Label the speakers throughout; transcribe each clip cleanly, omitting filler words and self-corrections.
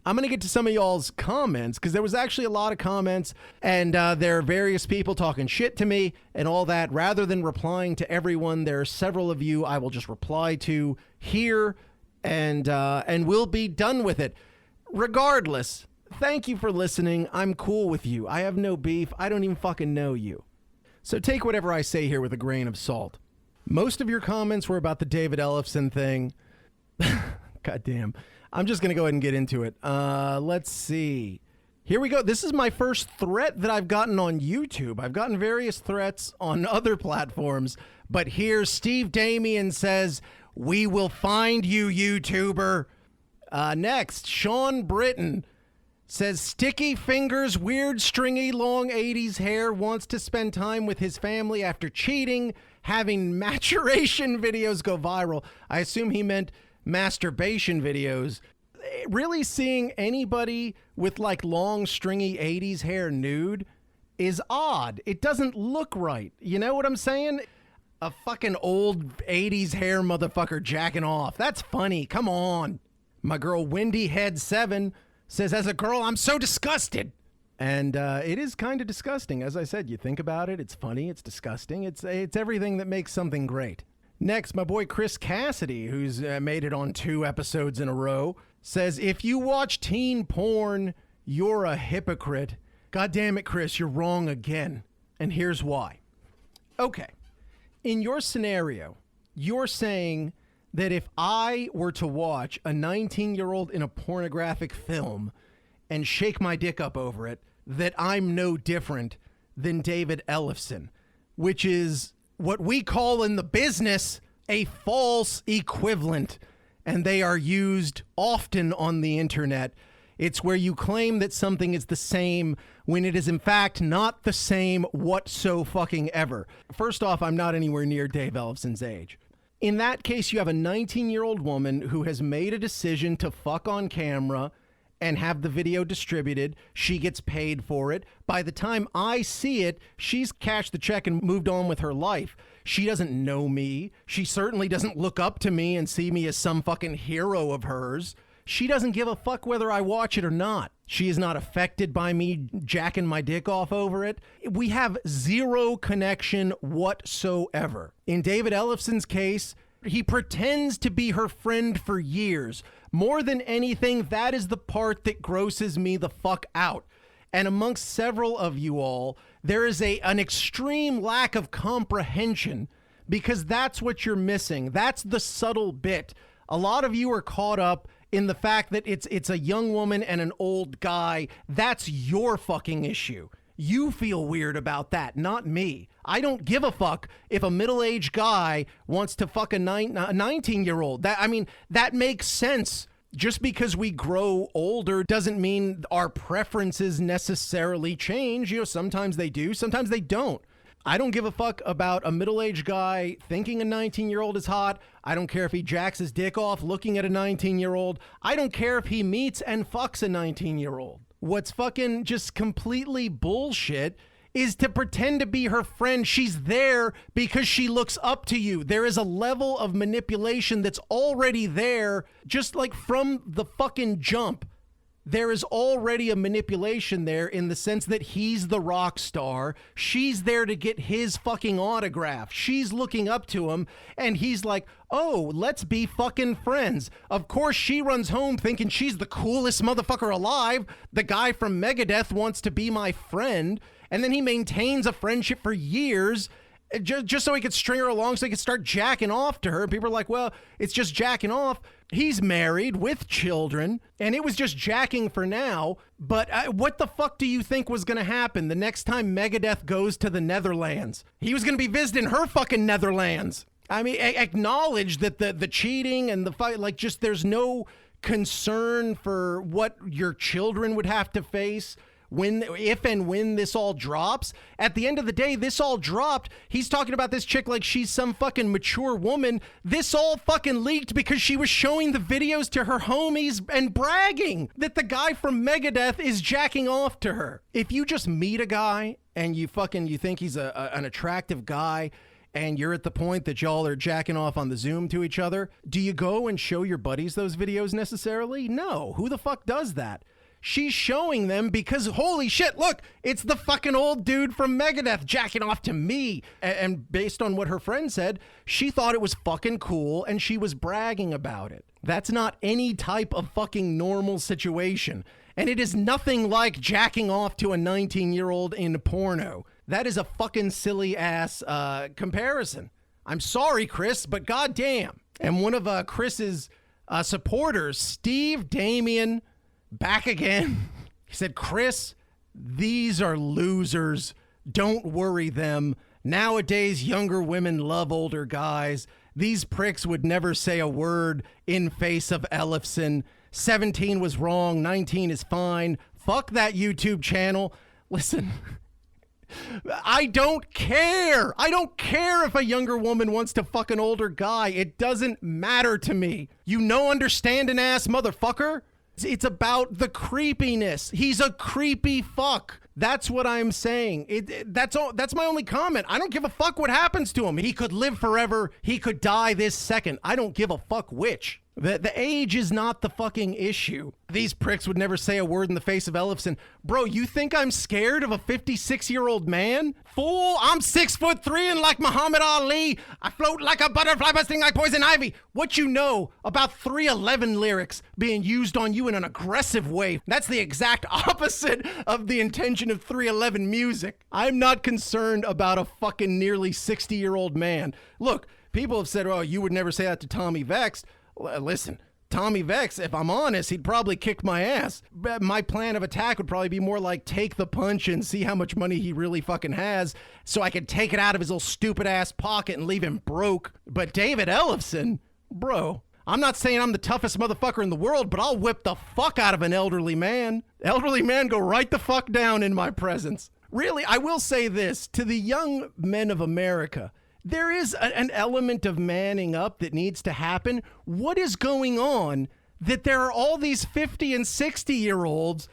Speaker 1: I'm going to get to some of y'all's comments because there was actually a lot of comments, and there are various people talking shit to me and all that. Rather than replying to everyone, there are several of you I will just reply to here, and we'll be done with it. Regardless, thank you for listening. I'm cool with you. I have no beef. I don't even fucking know you. So take whatever I say here with a grain of salt. Most of your comments were about the David Ellefson thing. God damn. I'm just going to go ahead and get into it. Let's see. Here we go. This is my first threat that I've gotten on YouTube. I've gotten various threats on other platforms, but here Steve Damien says, "We will find you, YouTuber." Next, Sean Britton says, "Sticky fingers, weird, stringy, long 80s hair, wants to spend time with his family after cheating, having maturation videos go viral." I assume he meant masturbation videos. Really seeing anybody with like long, stringy 80s hair nude is odd. It doesn't look right. You know what I'm saying? A fucking old 80s hair motherfucker jacking off. That's funny. Come on. My girl Wendy Head 7 says, "As a girl, I'm so disgusted." And it is kind of disgusting. As I said, you think about it, it's funny, it's disgusting. It's everything that makes something great. Next, my boy Chris Cassidy, who's made it on 2 episodes in a row, says, "If you watch teen porn, you're a hypocrite." God damn it, Chris, you're wrong again. And here's why. Okay. In your scenario, you're saying that if I were to watch a 19-year-old in a pornographic film and shake my dick up over it, that I'm no different than David Ellefson, which is what we call in the business a false equivalent, and they are used often on the internet. It's where you claim that something is the same when it is in fact not the same whatsoever. First off, I'm not anywhere near Dave Ellefson's age. In that case, you have a 19-year-old woman who has made a decision to fuck on camera and have the video distributed. She gets paid for it. By the time I see it, she's cashed the check and moved on with her life. She doesn't know me. She certainly doesn't look up to me and see me as some fucking hero of hers. She doesn't give a fuck whether I watch it or not. She is not affected by me jacking my dick off over it. We have zero connection whatsoever. In David Ellefson's case, he pretends to be her friend for years. More than anything, that is the part that grosses me the fuck out. And amongst several of you all, there is an extreme lack of comprehension, because that's what you're missing. That's the subtle bit. A lot of you are caught up in the fact that it's a young woman and an old guy. That's your fucking issue. You feel weird about that, not me. I don't give a fuck if a middle-aged guy wants to fuck a 19-year-old. That makes sense. Just because we grow older doesn't mean our preferences necessarily change. You know, sometimes they do, sometimes they don't. I don't give a fuck about a middle-aged guy thinking a 19-year-old is hot. I don't care if he jacks his dick off looking at a 19-year-old. I don't care if he meets and fucks a 19-year-old. What's fucking just completely bullshit is to pretend to be her friend. She's there because she looks up to you. There is a level of manipulation that's already there, just like from the fucking jump. There is already a manipulation there in the sense that he's the rock star. She's there to get his fucking autograph. She's looking up to him and he's like, "Oh, let's be fucking friends." Of course, she runs home thinking she's the coolest motherfucker alive. The guy from Megadeth wants to be my friend. And then he maintains a friendship for years just so he could string her along so he could start jacking off to her. And people are like, well, it's just jacking off. He's married with children, and it was just jacking for now. But what the fuck do you think was going to happen the next time Megadeth goes to the Netherlands? He was going to be visiting her fucking Netherlands. I mean, acknowledge that the cheating and the fight, like, just there's no concern for what your children would have to face if and when this all drops. At the end of the day, this all dropped. He's talking about this chick like she's some fucking mature woman. This all fucking leaked because she was showing the videos to her homies and bragging that the guy from Megadeth is jacking off to her. If you just meet a guy and you think he's an attractive guy and you're at the point that y'all are jacking off on the Zoom to each other, do you go and show your buddies those videos necessarily? No. Who the fuck does that? She's showing them because, holy shit, look, it's the fucking old dude from Megadeth jacking off to me. And based on what her friend said, she thought it was fucking cool and she was bragging about it. That's not any type of fucking normal situation. And it is nothing like jacking off to a 19-year-old in porno. That is a fucking silly ass comparison. I'm sorry, Chris, but goddamn. And one of Chris's supporters, Steve Damien, back again. He said, Chris, these are losers. Don't worry them. Nowadays, younger women love older guys. These pricks would never say a word in face of Ellefson. 17 was wrong. 19 is fine. Fuck that YouTube channel. Listen, I don't care. I don't care if a younger woman wants to fuck an older guy. It doesn't matter to me. You know, understanding ass motherfucker. It's about the creepiness. He's a creepy fuck. That's what I'm saying. That's all. That's my only comment. I don't give a fuck what happens to him. He could live forever. He could die this second. I don't give a fuck which. The age is not the fucking issue. These pricks would never say a word in the face of Ellefson. Bro, you think I'm scared of a 56-year-old man? Fool, I'm 6'3" and like Muhammad Ali. I float like a butterfly, but sting like poison ivy. What you know about 311 lyrics being used on you in an aggressive way? That's the exact opposite of the intention of 311 music. I'm not concerned about a fucking nearly 60-year-old man. Look, people have said, oh, you would never say that to Tommy Vext. Listen, Tommy Vext, if I'm honest, he'd probably kick my ass. My plan of attack would probably be more like take the punch and see how much money he really fucking has so I could take it out of his little stupid ass pocket and leave him broke. But David Ellefson, bro, I'm not saying I'm the toughest motherfucker in the world, but I'll whip the fuck out of an elderly man. Elderly man, go right the fuck down in my presence. Really, I will say this to the young men of America. There is an element of manning up that needs to happen. What is going on that there are all these 50 and 60-year-olds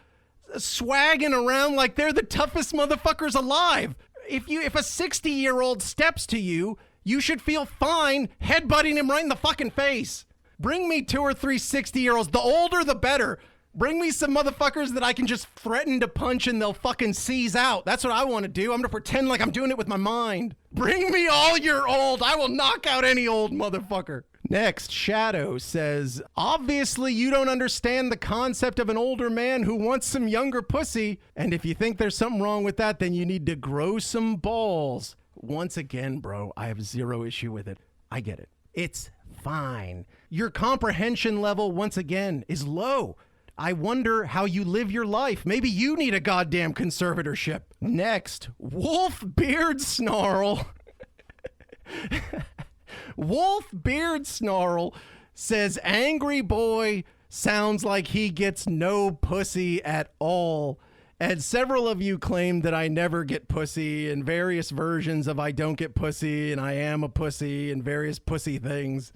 Speaker 1: swagging around like they're the toughest motherfuckers alive? If a 60-year-old steps to you, you should feel fine headbutting him right in the fucking face. Bring me 2 or 3 60-year-olds. The older, the better. Bring me some motherfuckers that I can just threaten to punch and they'll fucking seize out. That's what I want to do. I'm going to pretend like I'm doing it with my mind. Bring me all your old. I will knock out any old motherfucker. Next, Shadow says, obviously you don't understand the concept of an older man who wants some younger pussy. And if you think there's something wrong with that, then you need to grow some balls. Once again, bro, I have zero issue with it. I get it. It's fine. Your comprehension level, once again, is low. I wonder how you live your life. Maybe you need a goddamn conservatorship. Next, Wolf Beard Snarl. Wolf Beard Snarl says, angry boy sounds like he gets no pussy at all. And several of you claim that I never get pussy and various versions of I don't get pussy and I am a pussy and various pussy things.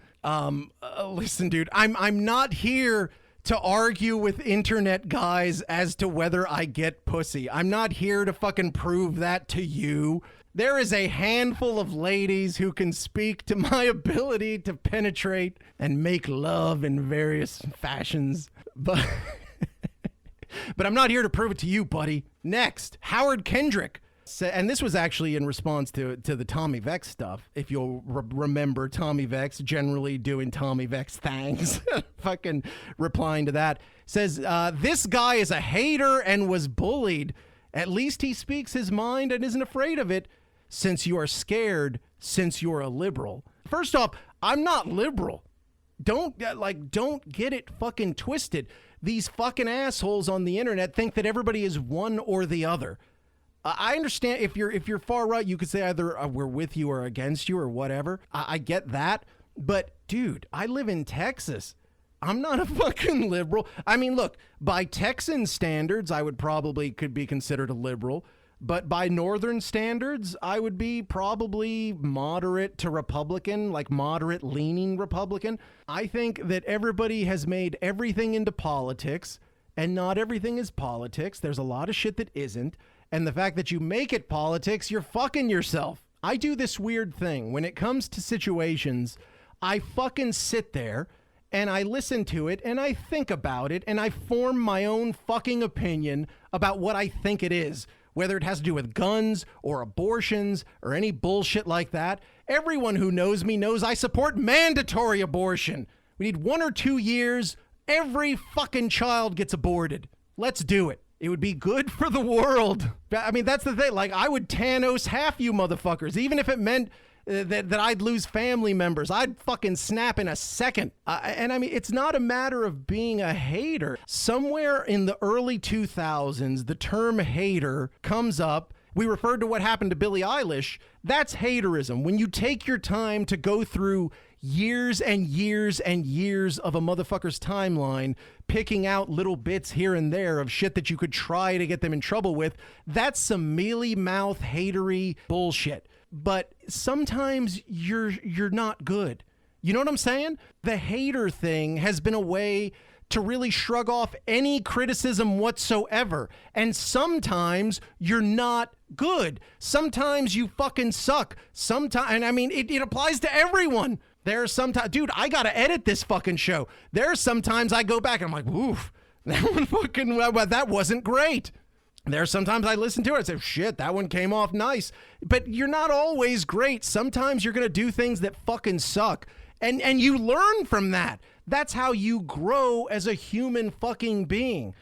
Speaker 1: Listen, dude, I'm not here to argue with internet guys as to whether I get pussy. I'm not here to fucking prove that to you. There is a handful of ladies who can speak to my ability to penetrate and make love in various fashions. But I'm not here to prove it to you, buddy. Next, Howard Kendrick. And this was actually in response to the Tommy Vext stuff. If you'll remember Tommy Vext generally doing Tommy Vext things, fucking replying to that, says, this guy is a hater and was bullied. At least he speaks his mind and isn't afraid of it. Since you are scared, since you're a liberal. First off, I'm not liberal. Don't get it fucking twisted. These fucking assholes on the internet think that everybody is one or the other. I understand if you're far right, you could say either we're with you or against you or whatever. I get that. But dude, I live in Texas. I'm not a fucking liberal. I mean, look, by Texan standards, I would could be considered a liberal. But by Northern standards, I would be probably moderate to Republican, like moderate leaning Republican. I think that everybody has made everything into politics, and not everything is politics. There's a lot of shit that isn't. And the fact that you make it politics, you're fucking yourself. I do this weird thing. When it comes to situations, I fucking sit there and I listen to it and I think about it and I form my own fucking opinion about what I think it is, whether it has to do with guns or abortions or any bullshit like that. Everyone who knows me knows I support mandatory abortion. We need 1 or 2 years. Every fucking child gets aborted. Let's do it. It would be good for the world. I mean, that's the thing. Like, I would Thanos half you motherfuckers, even if it meant that I'd lose family members. I'd fucking snap in a second. And I mean, it's not a matter of being a hater. Somewhere in the early 2000s, the term hater comes up. We referred to what happened to Billie Eilish. That's haterism. When you take your time to go through years and years and years of a motherfucker's timeline, picking out little bits here and there of shit that you could try to get them in trouble with, that's some mealy-mouth hatery bullshit. But sometimes you're not good. You know what I'm saying? The hater thing has been a way to really shrug off any criticism whatsoever. And sometimes you're not good. Sometimes you fucking suck. Sometimes, and I mean, it applies to everyone. There's sometimes, dude, I gotta edit this fucking show. There's sometimes I go back and I'm like, oof, that one fucking, that wasn't great. There's sometimes I listen to it and say, shit, that one came off nice. But you're not always great. Sometimes you're gonna do things that fucking suck. And you learn from that. That's how you grow as a human fucking being.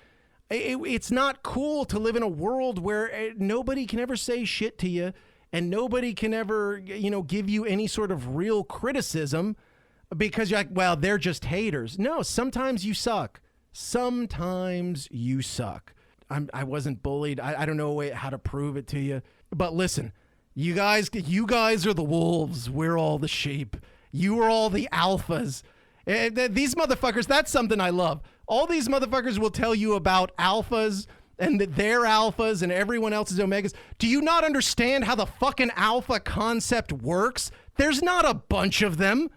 Speaker 1: It's not cool to live in a world where nobody can ever say shit to you and nobody can ever, give you any sort of real criticism because you're like, well, they're just haters. No, sometimes you suck. Sometimes you suck. I wasn't bullied. I don't know how to prove it to you. But listen, you guys are the wolves. We're all the sheep. You are all the alphas. These motherfuckers, that's something I love. All these motherfuckers will tell you about alphas and that they're alphas and everyone else is omegas. Do you not understand how the fucking alpha concept works? There's not a bunch of them.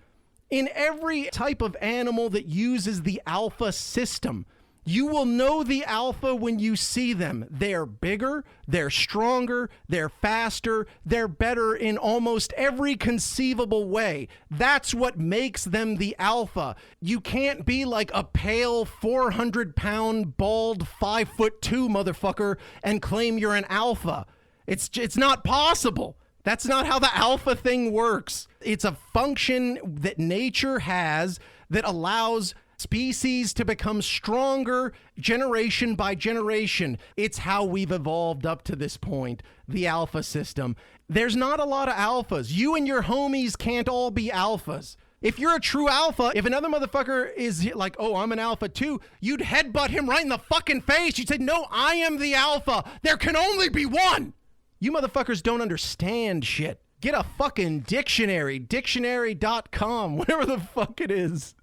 Speaker 1: In every type of animal that uses the alpha system, you will know the alpha when you see them. They're bigger, they're stronger, they're faster, they're better in almost every conceivable way. That's what makes them the alpha. You can't be like a pale 400-pound, bald 5'2" motherfucker and claim you're an alpha. It's not possible. That's not how the alpha thing works. It's a function that nature has that allows species to become stronger generation by generation. It's how we've evolved up to this point, the alpha system. There's not a lot of alphas. You and your homies can't all be alphas. If you're a true alpha, if another motherfucker is like, oh, I'm an alpha too, you'd headbutt him right in the fucking face. You'd say, no, I am the alpha. There can only be one. You motherfuckers don't understand shit. Get a fucking dictionary, dictionary.com, whatever the fuck it is.